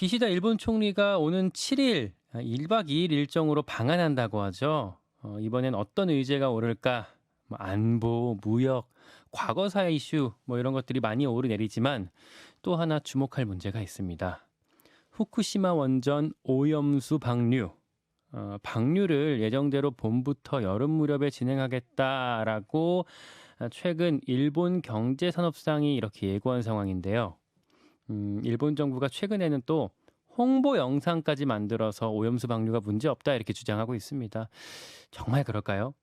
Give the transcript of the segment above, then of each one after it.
기시다 일본 총리가 오는 7일 1박 2일 일정으로 방한한다고 하죠. 이번엔 어떤 의제가 오를까? 뭐 안보, 무역, 과거사 이슈 이런 것들이 많이 오르내리지만 또 하나 주목할 문제가 있습니다. 후쿠시마 원전 오염수 방류. 방류를 예정대로 봄부터 여름 무렵에 진행하겠다라고 최근 일본 경제산업상이 이렇게 예고한 상황인데요. 일본 정부가 최근에는 또 홍보 영상까지 만들어서 오염수 방류가 문제없다 이렇게 주장하고 있습니다. 정말 그럴까요?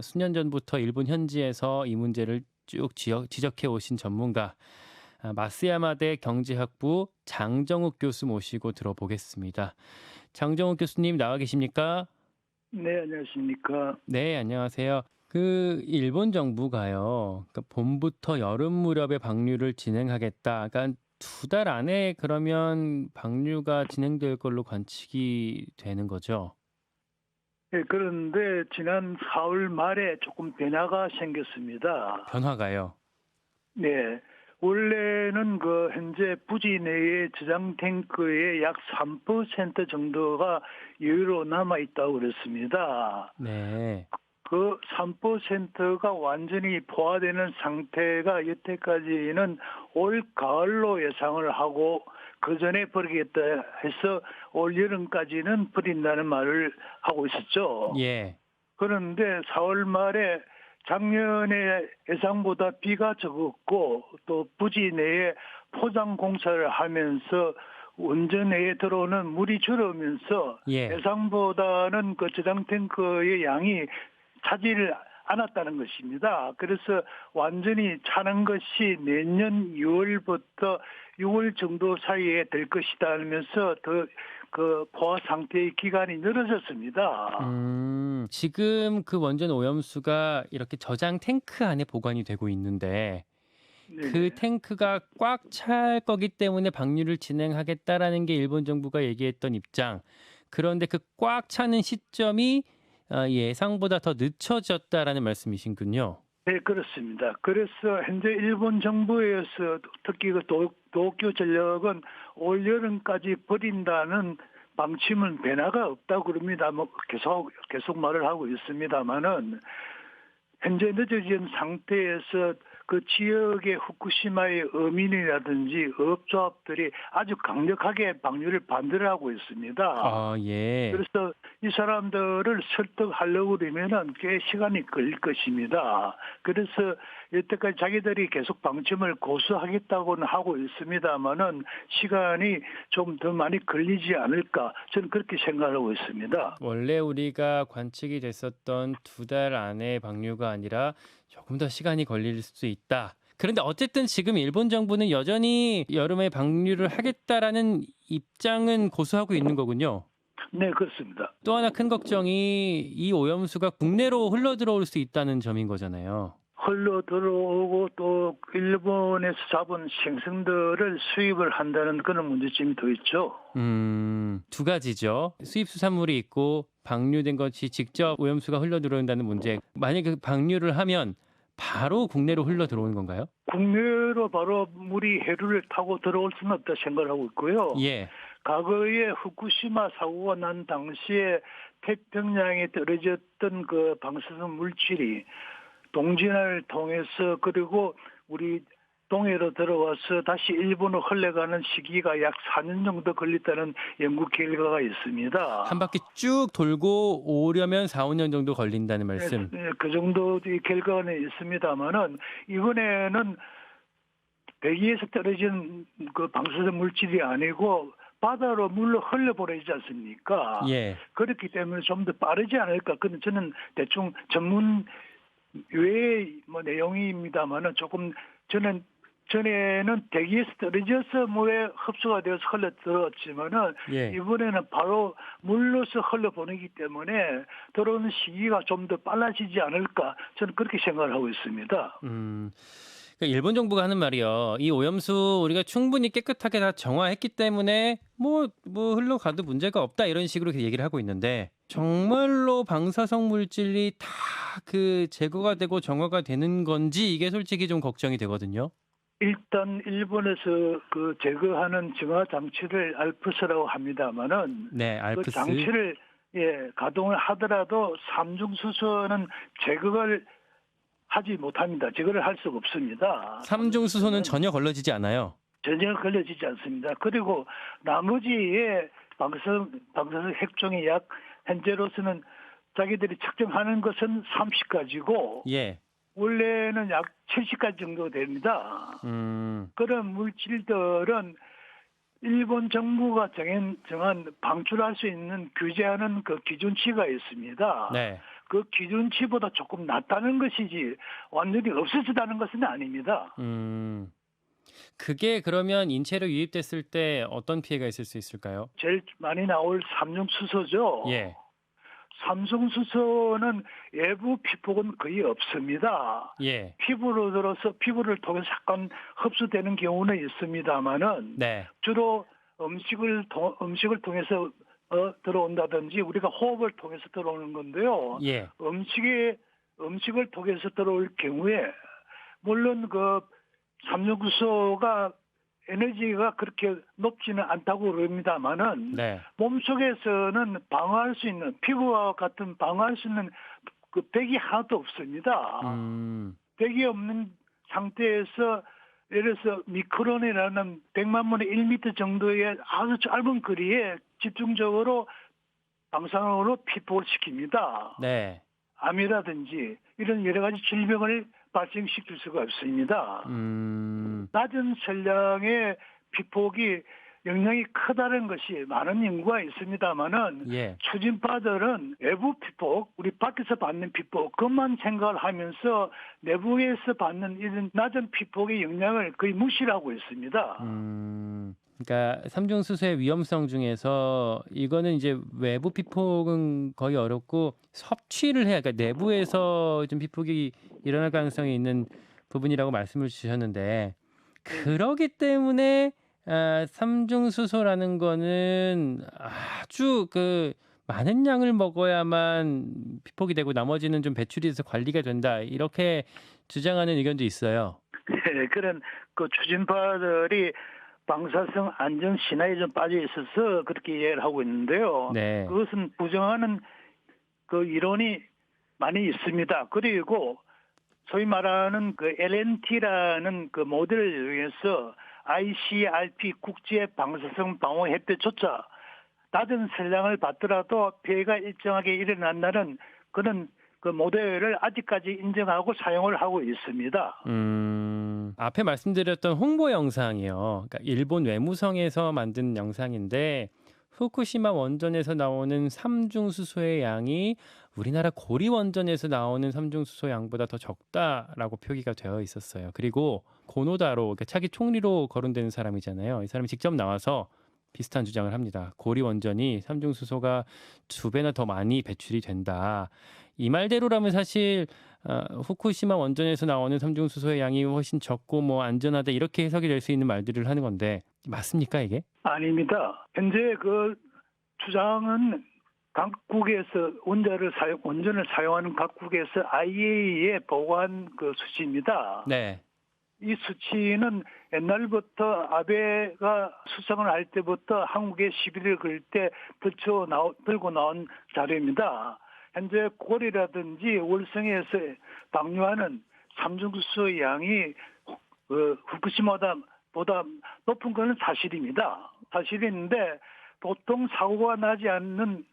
수년 전부터 일본 현지에서 이 문제를 쭉 지적해 오신 전문가 마스야마대 경제학부 장정욱 교수 모시고 들어보겠습니다. 장정욱 교수님 나와 계십니까? 네, 안녕하십니까. 네, 안녕하세요. 일본 정부가요, 그러니까 봄부터 여름 무렵에 방류를 진행하겠다. 그러니까 2달 안에 그러면 방류가 진행될 걸로 관측이 되는 거죠. 네, 그런데 지난 4월 말에 조금 변화가 생겼습니다. 변화가요. 네, 원래는 현재 부지 내의 저장 탱크의 약 3% 정도가 여유로 남아 있다고 그랬습니다. 네. 그 3%가 완전히 포화되는 상태가 여태까지는 올 가을로 예상을 하고 그 전에 버리겠다 해서 올 여름까지는 버린다는 말을 하고 있었죠. 예. 그런데 4월 말에 작년에 예상보다 비가 적었고 또 부지 내에 포장 공사를 하면서 원전 내에 들어오는 물이 줄으면서 예. 예상보다는 그 저장 탱크의 양이 차지를 않았다는 것입니다. 그래서 완전히 차는 것이 내년 6월부터 6월 정도 사이에 될 것이다 하면서 더 포화 상태의 기간이 늘어졌습니다. 지금 그 원전 오염수가 이렇게 저장 탱크 안에 보관이 되고 있는데 그 네. 탱크가 꽉 찰 거기 때문에 방류를 진행하겠다라는 게 일본 정부가 얘기했던 입장. 그런데 그 꽉 차는 시점이 예상보다 더 늦춰졌다라는 말씀이신군요. 네, 그렇습니다. 그래서 현재 일본 정부에서 특히 도쿄 전력은 올 여름까지 버린다는 방침은 변화가 없다고 그럽니다. 계속 말을 하고 있습니다만은 현재 늦어진 상태에서 그 지역의 후쿠시마의 어민이라든지 업조합들이 아주 강력하게 방류를 반대를 하고 있습니다. 아, 예. 그래서 이 사람들을 설득하려고 그러면은 꽤 시간이 걸릴 것입니다. 그래서 여태까지 자기들이 계속 방침을 고수하겠다고는 하고 있습니다만은 시간이 좀 더 많이 걸리지 않을까 저는 그렇게 생각하고 있습니다. 원래 우리가 관측이 됐었던 2달 안에 방류가 아니라 조금 더 시간이 걸릴 수 있다. 그런데 어쨌든 지금 일본 정부는 여전히 여름에 방류를 하겠다라는 입장은 고수하고 있는 거군요. 네, 그렇습니다. 또 하나 큰 걱정이 이 오염수가 국내로 흘러 들어올 수 있다는 점인 거잖아요. 흘러 들어오고 또 일본에서 잡은 생선들을 수입을 한다는 그런 문제점이 더 있죠. 2가지죠. 수입 수산물이 있고 방류된 것이 직접 오염수가 흘러 들어온다는 문제. 만약에 그 방류를 하면 바로 국내로 흘러 들어오는 건가요? 국내로 바로 물이 해류를 타고 들어올 수는 없다 생각을 하고 있고요. 예. 과거에 후쿠시마 사고가 난 당시에 태평양에 떨어졌던 그 방사성 물질이 동진을 통해서 그리고 우리 동해로 들어와서 다시 일본으로 흘러가는 시기가 약 4년 정도 걸렸다는 연구 결과가 있습니다. 한 바퀴 쭉 돌고 오려면 4, 5년 정도 걸린다는 말씀. 네, 그 정도의 결과는 있습니다만은 이번에는 대기에서 떨어진 그 방사성 물질이 아니고 바다로 물로 흘려보내지 않습니까? 예. 그렇기 때문에 좀 더 빠르지 않을까. 근데 저는 대충 전문 외의 내용입니다만은 조금 저는 전에는 대기에서 떨어져서 물에 흡수가 되어서 흘러 들어왔지만은 예. 이번에는 바로 물로서 흘러 보내기 때문에 들어오는 시기가 좀 더 빨라지지 않을까 저는 그렇게 생각을 하고 있습니다. 그러니까 일본 정부가 하는 말이요. 이 오염수 우리가 충분히 깨끗하게 다 정화했기 때문에 뭐 흘러가도 문제가 없다 이런 식으로 얘기를 하고 있는데 정말로 방사성 물질이 다 제거가 되고 정화가 되는 건지 이게 솔직히 좀 걱정이 되거든요. 일단 일본에서 그 제거하는 정화 장치를 알프스라고 합니다마는 네, 그 알프스. 장치를 가동을 하더라도 삼중수소는 제거를 하지 못합니다. 제거를 할 수가 없습니다. 삼중수소는 전혀 걸러지지 않아요. 전혀 걸려지지 않습니다. 그리고 나머지의 방사성 핵종이 약 현재로서는 자기들이 측정하는 것은 30가지고 예. 원래는 약 70가지 정도 됩니다. 그런 물질들은 일본 정부가 정한 방출할 수 있는 규제하는 그 기준치가 있습니다. 네. 그 기준치보다 조금 낮다는 것이지 완전히 없어지다는 것은 아닙니다. 그게 그러면 인체로 유입됐을 때 어떤 피해가 있을 수 있을까요? 제일 많이 나올 삼중수소죠. 예. 삼중수소는 외부 피폭은 거의 없습니다. 예. 피부를 통해서 약간 흡수되는 경우는 있습니다만은 네. 주로 음식을 통해서 들어온다든지 우리가 호흡을 통해서 들어오는 건데요. 예. 음식을 통해서 들어올 경우에 물론 그 삼중수소가 에너지가 그렇게 높지는 않다고 그럽니다만은 네. 몸속에서는 방어할 수 있는 피부와 같은 방어할 수 있는 그 백이 하나도 없습니다. 백이 없는 상태에서 예를 들어서 미크론이라는 100만분의 1m 정도의 아주 짧은 거리에 집중적으로 방사능으로 피폭을 시킵니다. 네. 암이라든지 이런 여러 가지 질병을 발생시킬 수가 없습니다. 낮은 선량의 피폭이 영향이 크다는 것이 많은 연구가 있습니다만은 예. 추진파들은 외부 피폭, 우리 밖에서 받는 피폭 그것만 생각을 하면서 내부에서 받는 이런 낮은 피폭의 영향을 거의 무시를 하고 있습니다. 그러니까 삼중수소의 위험성 중에서 이거는 이제 외부 피폭은 거의 어렵고 섭취를 해야, 그러니까 내부에서 좀 피폭이 일어날 가능성이 있는 부분이라고 말씀을 주셨는데 그러기 때문에 삼중수소라는 거는 아주 그 많은 양을 먹어야만 피폭이 되고 나머지는 좀 배출이 돼서 관리가 된다 이렇게 주장하는 의견도 있어요. 네, 그런 그 추진파들이 방사성 안전 신화에 좀 빠져 있어서 그렇게 이해를 하고 있는데요. 네. 그것은 부정하는 그 이론이 많이 있습니다. 그리고 소위 말하는 그 LNT라는 그 모델을 위해서 ICRP 국제 방사성 방호 햇볕조차 낮은 선량을 받더라도 피해가 일정하게 일어난다는 그런 그 모델을 아직까지 인정하고 사용을 하고 있습니다. 앞에 말씀드렸던 홍보 영상이요. 그러니까 일본 외무성에서 만든 영상인데 후쿠시마 원전에서 나오는 삼중수소의 양이 우리나라 고리 원전에서 나오는 삼중수소 양보다 더 적다라고 표기가 되어 있었어요. 그리고 고노다로, 그러니까 차기 총리로 거론되는 사람이잖아요. 이 사람이 직접 나와서 비슷한 주장을 합니다. 고리 원전이 삼중수소가 2배나 더 많이 배출이 된다. 이 말대로라면 사실 후쿠시마 원전에서 나오는 삼중수소의 양이 훨씬 적고 뭐 안전하다 이렇게 해석이 될 수 있는 말들을 하는 건데 맞습니까 이게? 아닙니다. 현재 그 주장은 각국에서 원전을 사용하는 각국에서 IAEA에 보고한 그 수치입니다. 네. 이 수치는 옛날부터 아베가 수상을 할 때부터 한국에 시비를 걸 때 들고 나온 자료입니다. 현재 고리라든지 월성에서 방류하는 삼중수소의 양이 후쿠시마보다 높은 것은 사실입니다. 사실인데 보통 사고가 나지 않은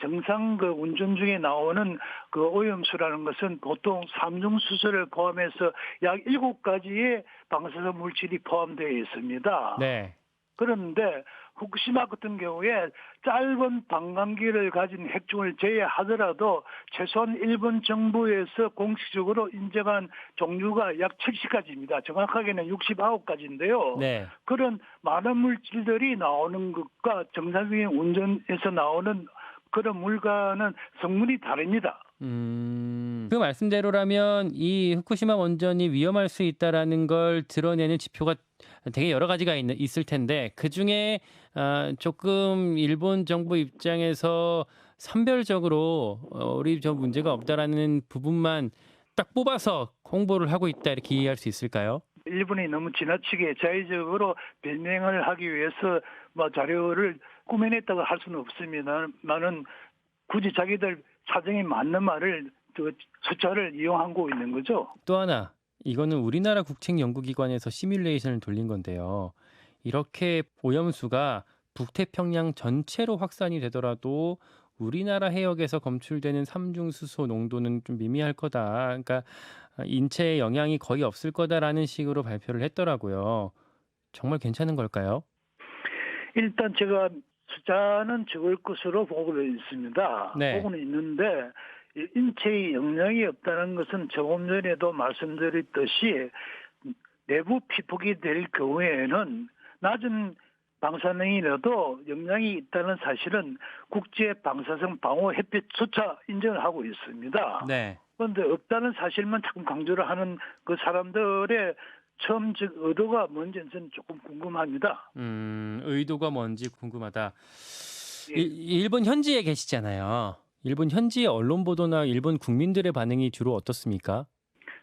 정상 그 운전 중에 나오는 그 오염수라는 것은 보통 삼중수소를 포함해서 약 7가지의 방사성 물질이 포함되어 있습니다. 네. 그런데 후쿠시마 같은 경우에 짧은 방광기를 가진 핵종을 제외하더라도 최소한 일본 정부에서 공식적으로 인정한 종류가 약 70가지입니다. 정확하게는 69가지인데요. 네. 그런 많은 물질들이 나오는 것과 정상적인 운전에서 나오는 그런 물과는 성분이 다릅니다. 그 말씀대로라면 이 후쿠시마 원전이 위험할 수 있다라는 걸 드러내는 지표가 되게 여러 가지가 있을 텐데 그중에 조금 일본 정부 입장에서 선별적으로 우리 저 문제가 없다라는 부분만 딱 뽑아서 홍보를 하고 있다 이렇게 이해할 수 있을까요? 일본이 너무 지나치게 자의적으로 변명을 하기 위해서 뭐 자료를 꾸며냈다고 할 수는 없습니다만은 굳이 자기들 사정에 맞는 말을 그 숫자를 이용하고 있는 거죠. 또 하나, 이거는 우리나라 국책연구기관에서 시뮬레이션을 돌린 건데요. 이렇게 오염수가 북태평양 전체로 확산이 되더라도 우리나라 해역에서 검출되는 삼중수소 농도는 좀 미미할 거다. 그러니까 인체에 영향이 거의 없을 거다라는 식으로 발표를 했더라고요. 정말 괜찮은 걸까요? 일단 제가 숫자는 적을 것으로 보고는 있습니다. 네. 보고는 있는데 인체에 영향이 없다는 것은 조금 전에도 말씀드렸듯이 내부 피폭이 될 경우에는 낮은 방사능이라도 영향이 있다는 사실은 국제 방사성 방호 햇빛조차 인정을 하고 있습니다. 네. 그런데 없다는 사실만 자꾸 강조를 하는 그 사람들의 처음적 의도가 뭔지는 저는 조금 궁금합니다. 의도가 뭔지 궁금하다. 예. 일본 현지에 계시잖아요. 일본 현지 언론 보도나 일본 국민들의 반응이 주로 어떻습니까?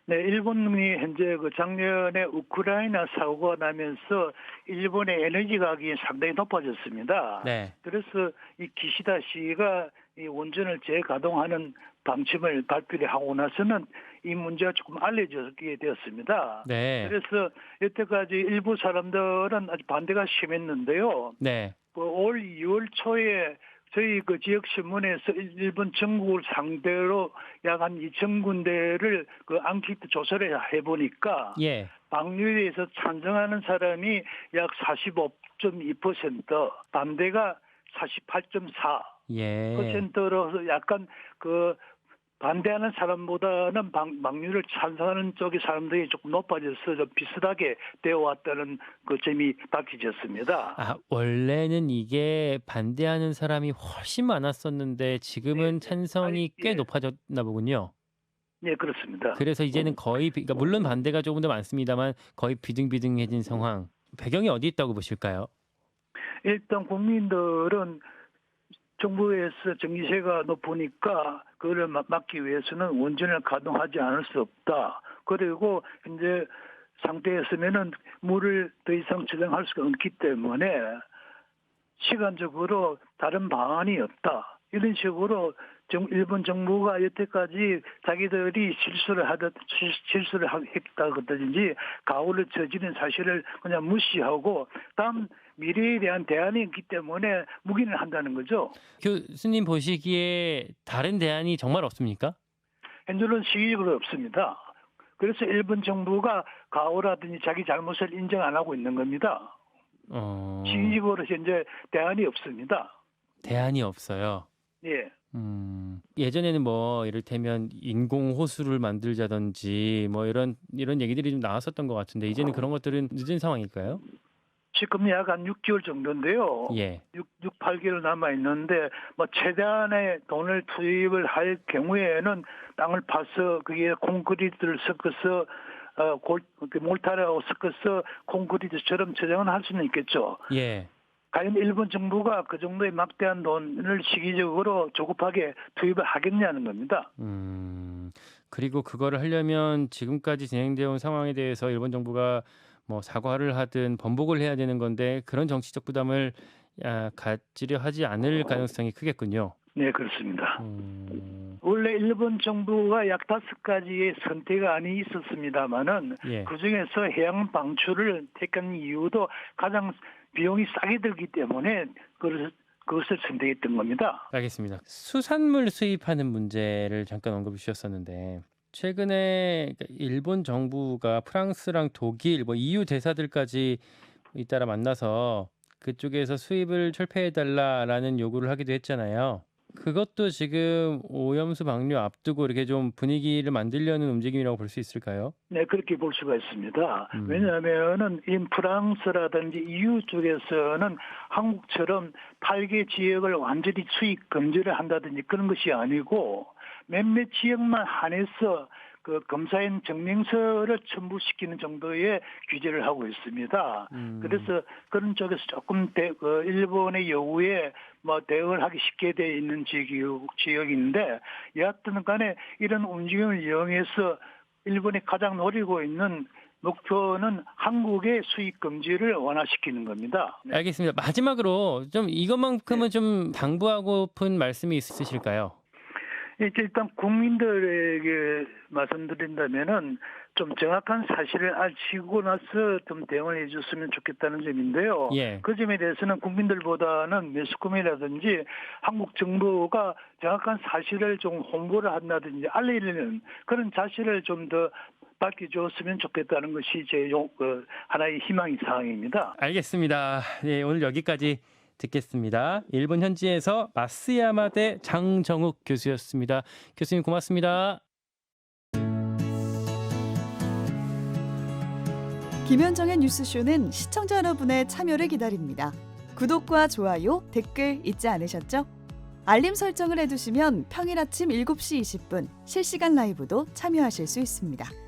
네, 일본이 현재 그 작년에 우크라이나 사고가 나면서 일본의 에너지 가격이 상당히 높아졌습니다. 네. 그래서 이 기시다 씨가 이 원전을 재가동하는 방침을 발표를 하고 나서는 이 문제가 조금 알려지게 되었습니다. 네. 그래서 여태까지 일부 사람들은 아주 반대가 심했는데요. 네. 올 2월 초에 저희 그 지역 신문에서 일본 전국을 상대로 약 한 2천 군데를 그 앙케이트 조사를 해보니까 예. 방류에 대해서 찬성하는 사람이 약 45.2%, 반대가 48.4%로서 예. 약간 그 반대하는 사람보다는 방류를 찬성하는 쪽의 사람들이 조금 높아져서 좀 비슷하게 되어 왔다는 그 점이 밝혀졌습니다. 아, 원래는 이게 반대하는 사람이 훨씬 많았었는데 지금은 찬성이 꽤 예. 높아졌나 보군요. 네, 그렇습니다. 그래서 이제는 거의 그러니까 물론 반대가 조금 더 많습니다만 거의 비등비등해진 상황. 배경이 어디 있다고 보실까요? 일단 국민들은 정부에서 전기세가 높으니까 그걸 막기 위해서는 원전을 가동하지 않을 수 없다. 그리고 현재 상태에서면은 물을 더 이상 저장할 수가 없기 때문에 시간적으로 다른 방안이 없다. 이런 식으로 일본 정부가 여태까지 자기들이 실수를 했다든지 가오를 저지른 사실을 그냥 무시하고 다음 미래에 대한 대안이 있기 때문에 묵인을 한다는 거죠. 교수님 보시기에 다른 대안이 정말 없습니까? 현재는 시기적으로 없습니다. 그래서 일본 정부가 가오라든지 자기 잘못을 인정 안 하고 있는 겁니다. 시기적으로 현재 대안이 없습니다. 대안이 없어요. 예. 예전에는 뭐 이를테면 인공 호수를 만들자든지 뭐 이런 얘기들이 좀 나왔었던 것 같은데 이제는 그런 것들은 늦은 상황일까요? 지금 약 한 6개월 정도인데요. 예. 8개월 남아 있는데 뭐 최대한의 돈을 투입을 할 경우에는 땅을 파서 그게 콘크리트를 섞어서 몰타르하고 섞어서 콘크리트처럼 저장은 할 수는 있겠죠. 예. 과연 일본 정부가 그 정도의 막대한 돈을 시기적으로 조급하게 투입을 하겠냐는 겁니다. 그리고 그거를 하려면 지금까지 진행되어 온 상황에 대해서 일본 정부가 뭐 사과를 하든 번복을 해야 되는 건데 그런 정치적 부담을 갖지려 하지 않을 가능성이 크겠군요. 네, 그렇습니다. 원래 일본 정부가 약 5가지의 선택안이 있었습니다만은 예. 그중에서 해양 방출을 택한 이유도 가장 비용이 싸게 들기 때문에 그것을 선택했던 겁니다. 알겠습니다. 수산물 수입하는 문제를 잠깐 언급해 주셨었는데 최근에 일본 정부가 프랑스랑 독일, 뭐 EU 대사들까지 잇따라 만나서 그쪽에서 수입을 철폐해달라라는 요구를 하기도 했잖아요. 그것도 지금 오염수 방류 앞두고 이렇게 좀 분위기를 만들려는 움직임이라고 볼 수 있을까요? 네, 그렇게 볼 수가 있습니다. 왜냐하면은 이 프랑스라든지 EU 쪽에서는 한국처럼 8개 지역을 완전히 수입 금지를 한다든지 그런 것이 아니고 몇몇 지역만 한해서 그 검사인 증명서를 첨부시키는 정도의 규제를 하고 있습니다. 그래서 그런 쪽에서 조금 일본의 요구에 뭐 대응을 하기 쉽게 되어 있는 지역인데 여하튼 간에 이런 움직임을 이용해서 일본이 가장 노리고 있는 목표는 한국의 수입 금지를 완화시키는 겁니다. 네. 알겠습니다. 마지막으로 좀 이것만큼은 좀 당부하고픈 말씀이 있으실까요? 일단 국민들에게 말씀드린다면은 좀 정확한 사실을 알고 나서 좀 대응을 해줬으면 좋겠다는 점인데요. 예. 그 점에 대해서는 국민들보다는 매스컴이라든지 한국 정부가 정확한 사실을 좀 홍보를 한다든지 알리는 그런 자세를 좀 더 밝혀줬으면 좋겠다는 것이 제 하나의 희망의 사항입니다. 알겠습니다. 네, 오늘 여기까지 듣겠습니다. 일본 현지에서 마스야마대 장정욱 교수였습니다. 교수님 고맙습니다. 김현정의 뉴스쇼는 시청자 여러분의 참여를 기다립니다. 구독과 좋아요, 댓글 잊지 않으셨죠? 알림 설정을 해두시면 평일 아침 7시 20분 실시간 라이브도 참여하실 수 있습니다.